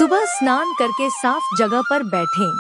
सुबह स्नान करके साफ जगह पर बैठें।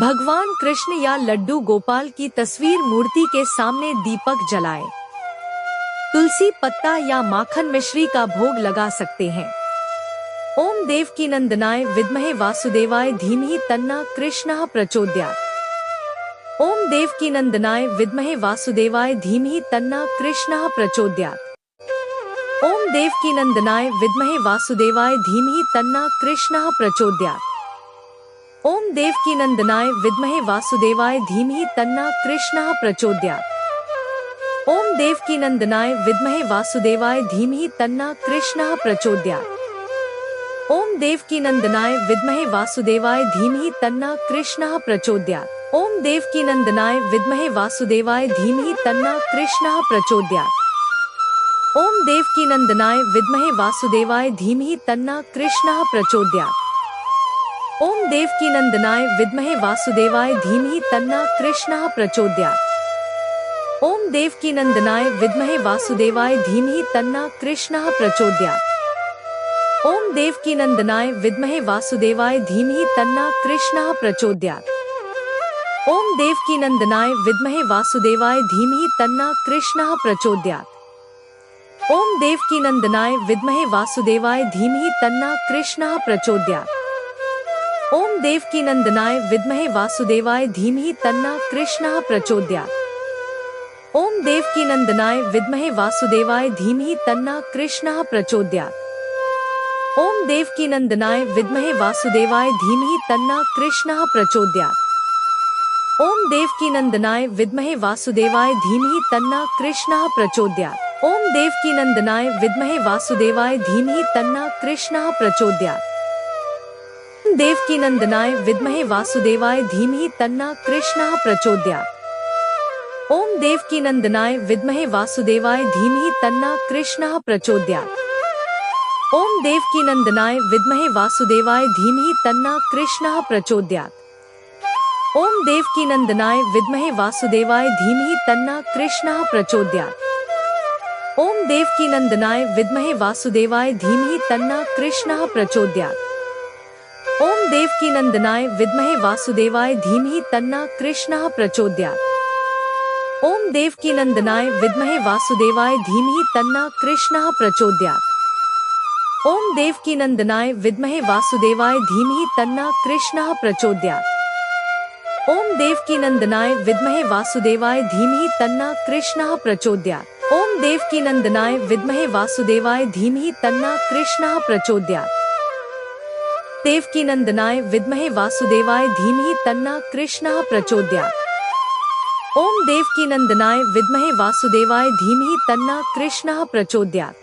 भगवान कृष्ण या लड्डू गोपाल की तस्वीर मूर्ति के सामने दीपक जलाएं। तुलसी पत्ता या माखन मिश्री का भोग लगा सकते हैं। ओम देवकीनंदनाय विद्महे वासुदेवाय धीमहि तन्नः कृष्णः प्रचोदयात्। ओम देवकीनंदनाय विद्महे वासुदेवाय धीमहि तन्नः कृष्णः प्रचोदयात्। ओम देवकीनंदनाय विद्महे वासुदेवाय धीमहि तन्नः कृष्णः प्रचोदयात्। ओम देवकीनंदनाय विद्महे वासुदेवाय धीमहि तन्नः कृष्णः प्रचोदयात्। ओम देवकीनंदनाय विद्महे वासुदेवाय धीमहि तन्नः कृष्णः प्रचोदयात्। ओम देवकीनंदनाय विद्महे वासुदेवाय धीमहि तन्नः कृष्णः प्रचोदयात्। ओम देवकीनंदनाय विद्महे वासुदेवाय धीमहि तन्नः कृष्णः प्रचोदयात्। ओम देवकीनंदनाय विद्महे वासुदेवाय धीमहि तन्नः कृष्णः प्रचोदयात्। ओम देवकीनंदनाय विद्महे वासुदेवाय धीमहि तन्नः कृष्णः प्रचोदयात्। ओम देवकीनंदनाय विद्महे वासुदेवाय धीमहि तन्नः कृष्णः प्रचोदयात्। ओम देवकीनंदनाय विद्महे वासुदेवाय धीमहि तन्नः कृष्णः प्रचोदयात्। ओम देवकीनंदनाय विद्महे वासुदेवाय धीमहि तन्नः कृष्णः प्रचोदयात्। ओम देवकीनंदनाय विद्महे वासुदेवाय धीमहि तन्नः कृष्णः प्रचोदयात्। ओम देवकीनंदनाय विद्महे वासुदेवाय धीमहि तन्नः कृष्णः प्रचोदयात्। ओम देवकीनंदनाय विद्महे वासुदेवाय धीमहि तन्नः कृष्णः प्रचोदयात्। ओम देवकीनंदनाय विद्महे वासुदेवाय धीमहि तन्नः कृष्णः प्रचोदयात्। ओम देवकीनंदनाय विद्महे वासुदेवाय धीमहि तन्नः कृष्णः प्रचोदयात्। ओम देवकीनंदनाय विद्महे वासुदेवाय धीमहि तन्नः कृष्णः प्रचोदयात्। देवकीनंदनाय विद्महे वासुदेवाय धीमहि तन्नः कृष्णः प्रचोदयात्। ओम देवकीनंदनाय विद्महे वासुदेवाय धीमहि तन्नः कृष्णः प्रचोदयात्। ओम देवकीनंदनाय विद्महे वासुदेवाय धीमहि तन्नः कृष्णः प्रचोदयात्। ओम देवकीनंदनाय विद्महे वासुदेवाय धीमहि तन्नः कृष्णः प्रचोदयात्। ओम देवकीनंदनाय विद्महे वासुदेवाय धीमहि तन्नः कृष्णः प्रचोदयात्। ओम देवकीनंदनाय विद्महे वासुदेवाय धीमहि तन्नः कृष्णः प्रचोदयात्। ओम देवकीनंदनाय विद्महे वासुदेवाय धीमहि तन्नः कृष्णः प्रचोदयात्। ओम देवकीनंदनाय विद्महे वासुदेवाय धीमहि तन्नः कृष्णः प्रचोदयात्। ओम देवकीनंदनाय विद्महे वासुदेवाय धीमहि तन्नः कृष्णः प्रचोदयात्। ओम देवकीनंदनाय विद्महे वासुदेवाय धीमहि तन्नः कृष्णः प्रचोदयात्। देवकीनंदनाय विद्महे वासुदेवाय धीमहि तन्नः कृष्णः प्रचोदयात्। ओम देवकीनंदनाय विद्महे वासुदेवाय धीमहि तन्नः कृष्णः प्रचोदयात्। ओम देवकीनंदनाय विद्महे वासुदेवाय धीमहि तन्नः कृष्णः प्रचोदयात्।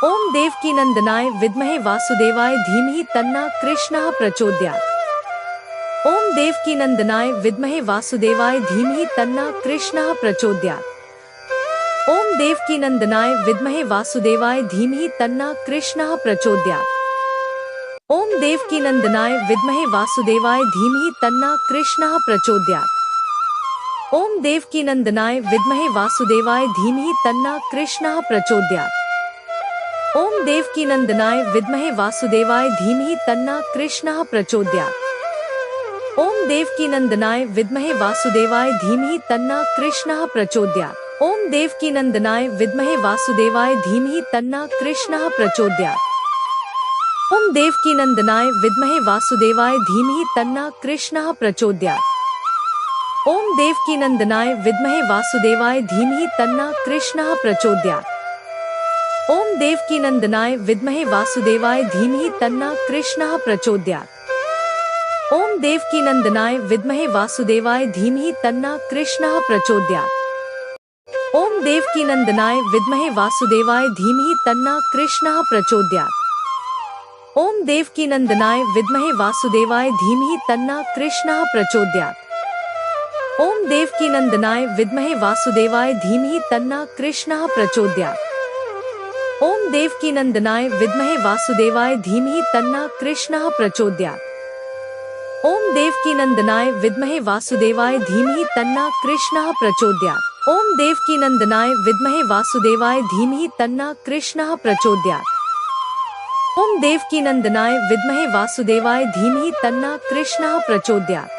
ओम देवकीनंदनाय विद्महे वासुदेवाय धीमहि तन्नः कृष्णः प्रचोदयात्। ओम देवकीनंदनाय विद्महे वासुदेवाय धीमहि तन्नः कृष्णः प्रचोदयात्। ओम देवकीनंदनाय विद्महे वासुदेवाय धीमहि तन्नः कृष्णः प्रचोदयात्। ओम देवकीनंदनाय विद्महे वासुदेवाय धीमहि तन्नः कृष्णः प्रचोदयात्। ओम देवकीनंदनाय विद्महे वासुदेवाय धीमहि तन्नः कृष्णः प्रचोदयात्। ओम देवकीनंदनाय विद्महे वासुदेवाय धीमहि तन्नः कृष्णः प्रचोदयात्। ओम देवकीनंदनाय विद्महे वासुदेवाय धीमहि तन्नः कृष्णः प्रचोदयात्। ओम देवकीनंदनाय विद्महे वासुदेवाय धीमहि तन्नः कृष्णः प्रचोदयात्। ओम देवकीनंदनाय विद्महे वासुदेवाय धीमहि तन्नः कृष्णः प्रचोदयात्। ओम देवकीनंदनाय विद्महे वासुदेवाय धीमहि तन्नः कृष्णः प्रचोदयात्। ओम देवकीनंदनाय विद्महे वासुदेवाय धीमहि तन्नः कृष्णः प्रचोदयात्। ओम देवकीनंदनाय विद्महे वासुदेवाय धीमहि तन्नः कृष्णः प्रचोदयात्। ओम देवकीनंदनाय विद्महे वासुदेवाय धीमहि तन्नः कृष्णः प्रचोदयात्। ओम देवकीनंदनाय विद्महे वासुदेवाय धीमहि तन्नः कृष्णः प्रचोदयात्। ओम देवकीनंदनाय विद्महे वासुदेवाय धीमहि तन्नः कृष्णः प्रचोदयात्। ओम देवकीनंदनाय विद्महे वासुदेवाय धीमहि तन्नः कृष्णः प्रचोदयात्। ओम देवकीनंदनाय विद्महे वासुदेवाय धीमहि तन्नः कृष्णः प्रचोदयात्। ओम देवकीनंदनाय विद्महे वासुदेवाय धीमहि तन्नः कृष्णः प्रचोदयात्।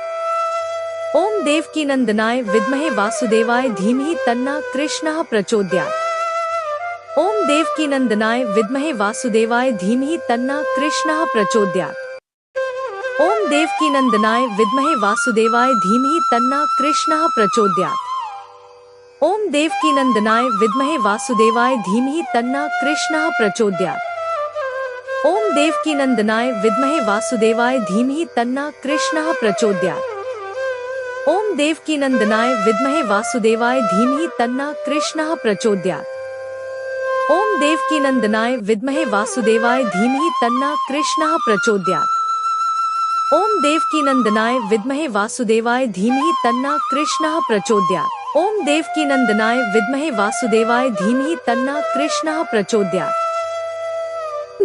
ओम देवकीनंदनाय विद्महे वासुदेवाय धीमहि तन्नः कृष्णः प्रचोदयात्। ओम देवकीनंदनाय विद्महे वासुदेवाय धीमहि तन्नः कृष्णः प्रचोदयात्। ओम देवकीनंदनाय विद्महे वासुदेवाय धीमहि तन्नः कृष्णः प्रचोदयात्। ओम देवकीनंदनाय विद्महे वासुदेवाय धीमहि तन्नः कृष्णः प्रचोदयात्। ओम देवकीनंदनाय विद्महे वासुदेवाय धीमहि तन्नः कृष्णः प्रचोदयात्। ओम देवकीनंदनाय विद्महे वासुदेवाय धीमहि तन्नः कृष्णः प्रचोदयात्। ओम देवकीनंदनाय विद्महे वासुदेवाय धीमहि तन्नः कृष्णः प्रचोदयात्। ओम देवकीनंदनाय विद्महे वासुदेवाय धीमहि तन्नः कृष्णः प्रचोदयात्। ओम देवकीनंदनाय विद्महे वासुदेवाय धीमहि तन्नः कृष्णः प्रचोदयात्।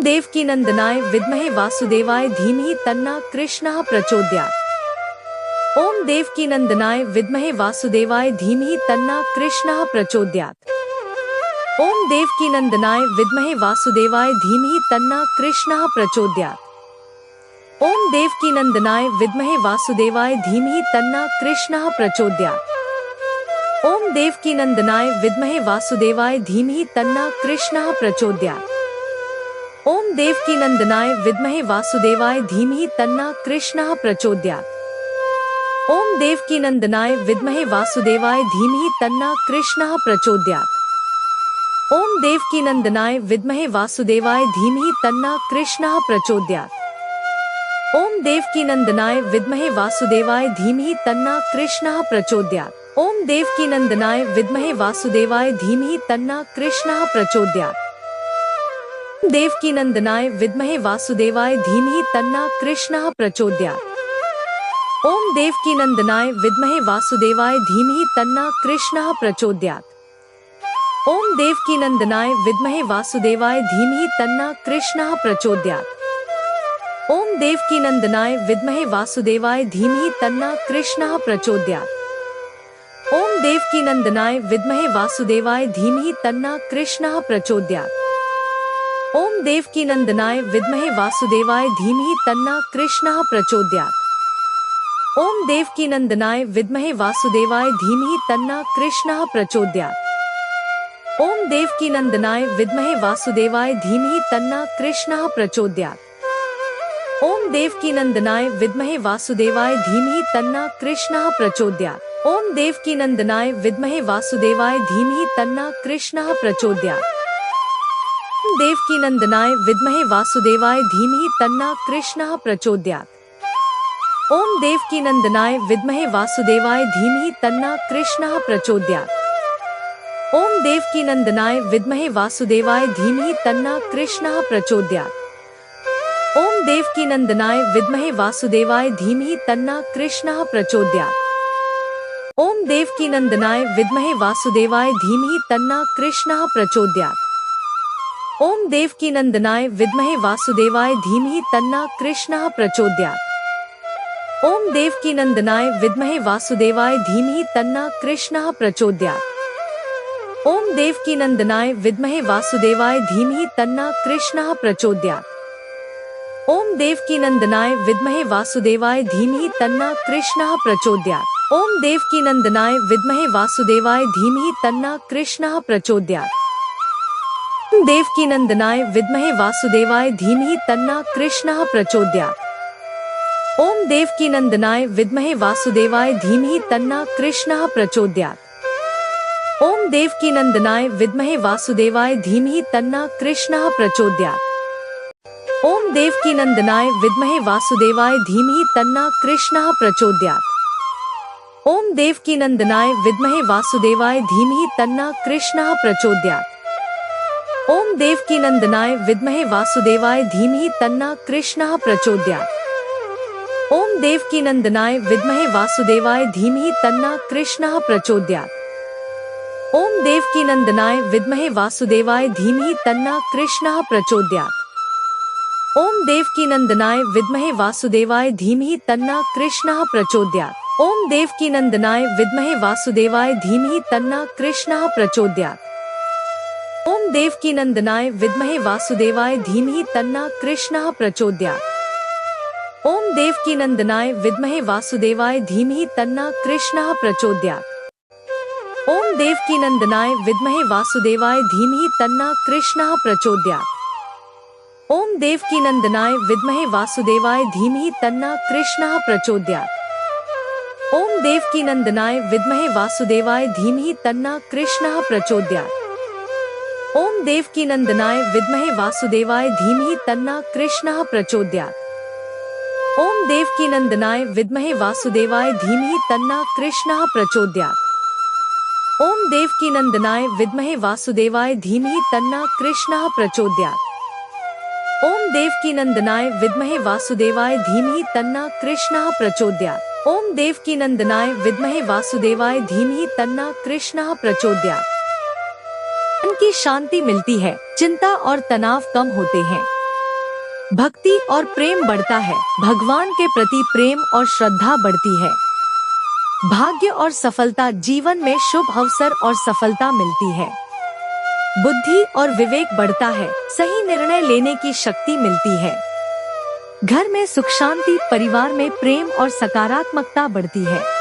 देवकीनंदनाय विद्महे वासुदेवाय धीमहि तन्नः कृष्णः प्रचोदयात्। ओम देवकीनंदनाय विद्महे वासुदेवाय धीमहि तन्नः कृष्णः प्रचोदयात्। ओम देवकीनंदनाय विद्महे वासुदेवाय धीमहि तन्नः कृष्णः प्रचोदयात्। ओम देवकीनंदनाय विद्महे वासुदेवाय धीमहि तन्नः कृष्णः प्रचोदयात्। ओम देवकीनंदनाय विद्महे वासुदेवाय धीमहि तन्नः कृष्णः प्रचोदयात्। ओम देवकीनंदनाय विद्महे वासुदेवाय धीमहि तन्नः कृष्णः प्रचोदयात्। ओम देवकीनंदनाय विद्महे वासुदेवाय धीमहि तन्नः कृष्णः प्रचोदयात्। ओम देवकीनंदनाय विद्महे वासुदेवाय धीमहि तन्नः कृष्णः प्रचोदयात्। ओम देवकीनंदनाय विद्महे वासुदेवाय धीमहि तन्नः कृष्णः प्रचोदयात्। ओम देवकीनंदनाय विद्महे वासुदेवाय धीमहि तन्नः कृष्णः प्रचोदयात्। देवकीनंदनाय विद्महे वासुदेवाय धीमहि तन्नः कृष्णः प्रचोदयात्। ओम देवकीनंदनाय विद्महे वासुदेवाय धीमहि तन्नः कृष्णः प्रचोदयात्। ओम देवकीनंदनाय विद्महे वासुदेवाय धीमहि तन्नः कृष्णः प्रचोदयात्। ओम देवकीनंदनाय विद्महे वासुदेवाय धीमहि तन्नः कृष्णः प्रचोदयात्। ओम देवकीनंदनाय विद्महे वासुदेवाय धीमहि तन्नः कृष्णः प्रचोदयात्। ओम देवकीनंदनाय विद्महे वासुदेवाय धीमहि तन्नः कृष्णः प्रचोदयात्। ओम देवकीनंदनाय विद्महे वासुदेवाय धीमहि तन्नः कृष्णः प्रचोदयात्। ओम देवकीनंदनाय विद्महे वासुदेवाय धीमहि तन्नः कृष्णः प्रचोदयात्। ओम देवकीनंदनाय विद्महे वासुदेवाय धीमहि तन्नः कृष्णः प्रचोदयात्। ओम देवकीनंदनाय विद्महे वासुदेवाय धीमहि तन्नः कृष्णः प्रचोदयात्। देवकीनंदनाय विद्महे वासुदेवाय धीमहि तन्नः कृष्णः प्रचोदयात्। ओम देवकीनंदनाय विद्महे वासुदेवाय धीमहि तन्नः कृष्णः प्रचोदयात्। ओम देवकीनंदनाय विद्महे वासुदेवाय धीमहि तन्नः कृष्णः प्रचोदयात्। ओम देवकीनंदनाय विद्महे वासुदेवाय धीमहि तन्नः कृष्णः प्रचोदयात्। ओम देवकीनंदनाय विद्महे वासुदेवाय धीमहि तन्नः कृष्णः प्रचोदयात्। ओम देवकीनंदनाय विद्महे वासुदेवाय धीमहि तन्नः कृष्णः प्रचोदयात्। ओम देवकीनंदनाय विद्महे वासुदेवाय धीमहि तन्नः कृष्णः प्रचोदयात्। ओम देवकीनंदनाय विद्महे वासुदेवाय धीमहि तन्नः कृष्णः प्रचोदयात्। ओम देवकीनंदनाय विद्महे वासुदेवाय धीमहि तन्नः कृष्णः प्रचोदयात्। ओम देवकीनंदनाय विद्महे वासुदेवाय धीमहि तन्नः कृष्णः प्रचोदयात्। देवकीनंदनाय विद्महे वासुदेवाय धीमहि तन्नः कृष्णः प्रचोदयात्। ओम देवकीनंदनाय विद्महे वासुदेवाय धीमहि तन्नः कृष्णः प्रचोदयात्। ओम देवकीनंदनाय विद्महे वासुदेवाय धीमहि तन्नः कृष्णः प्रचोदयात्। ओम देवकीनंदनाय विद्महे वासुदेवाय धीमहि तन्नः कृष्णः प्रचोदयात्। ओम देवकीनंदनाय विद्महे वासुदेवाय धीमहि तन्नः कृष्णः प्रचोदयात्। ओम देवकीनंदनाय विद्महे वासुदेवाय धीमहि तन्नः कृष्णः प्रचोदयात्। ओम देवकीनंदनाय विद्महे वासुदेवाय धीमहि तन्नः कृष्णः प्रचोदयात्। ओम देवकीनंदनाय विद्महे वासुदेवाय धीमहि तन्नः कृष्णः प्रचोदयात्। ओम देवकीनंदनाय विद्महे वासुदेवाय धीमहि तन्नः कृष्णः प्रचोदयात्। ओम देवकीनंदनाय विद्महे वासुदेवाय धीमहि तन्नः कृष्णः प्रचोदयात्। ओम ओम देवकीनंदनाय विद्महे वासुदेवाय धीमहि तन्नः कृष्णः प्रचोदयात्। ओम देवकीनंदनाय विद्महे वासुदेवाय धीमहि तन्नः कृष्णः प्रचोदयात्। ओम देवकीनंदनाय विद्महे वासुदेवाय धीमहि तन्नः कृष्णः प्रचोदयात्। ओम देवकीनंदनाय विद्महे वासुदेवाय धीमहि तन्नः कृष्णः प्रचोदयात्। ओम देवकीनंदनाय विद्महे वासुदेवाय धीमहि तन्नः कृष्णः प्रचोदयात्। ओम देवकीनंदनाय विद्महे वासुदेवाय धीमहि तन्नः कृष्णः प्रचोदयात्। ओम देवकीनंदनाय विद्महे वासुदेवाय धीमहि तन्नः कृष्णः प्रचोदयात्। ओम देवकीनंदनाय विद्महे वासुदेवाय धीमहि तन्नः कृष्णः प्रचोदयात्। ओम देवकीनंदनाय विद्महे वासुदेवाय धीमहि तन्नः कृष्णः प्रचोदयात्। ओम देवकीनंदनाय विद्महे वासुदेवाय धीमहि तन्नः कृष्णः प्रचोदयात्। मन की शांति मिलती है, चिंता और तनाव कम होते हैं, भक्ति और प्रेम बढ़ता है, भगवान के प्रति प्रेम और श्रद्धा बढ़ती है, भाग्य और सफलता, जीवन में शुभ अवसर और सफलता मिलती है, बुद्धि और विवेक बढ़ता है, सही निर्णय लेने की शक्ति मिलती है, घर में सुख शांति, परिवार में प्रेम और सकारात्मकता बढ़ती है।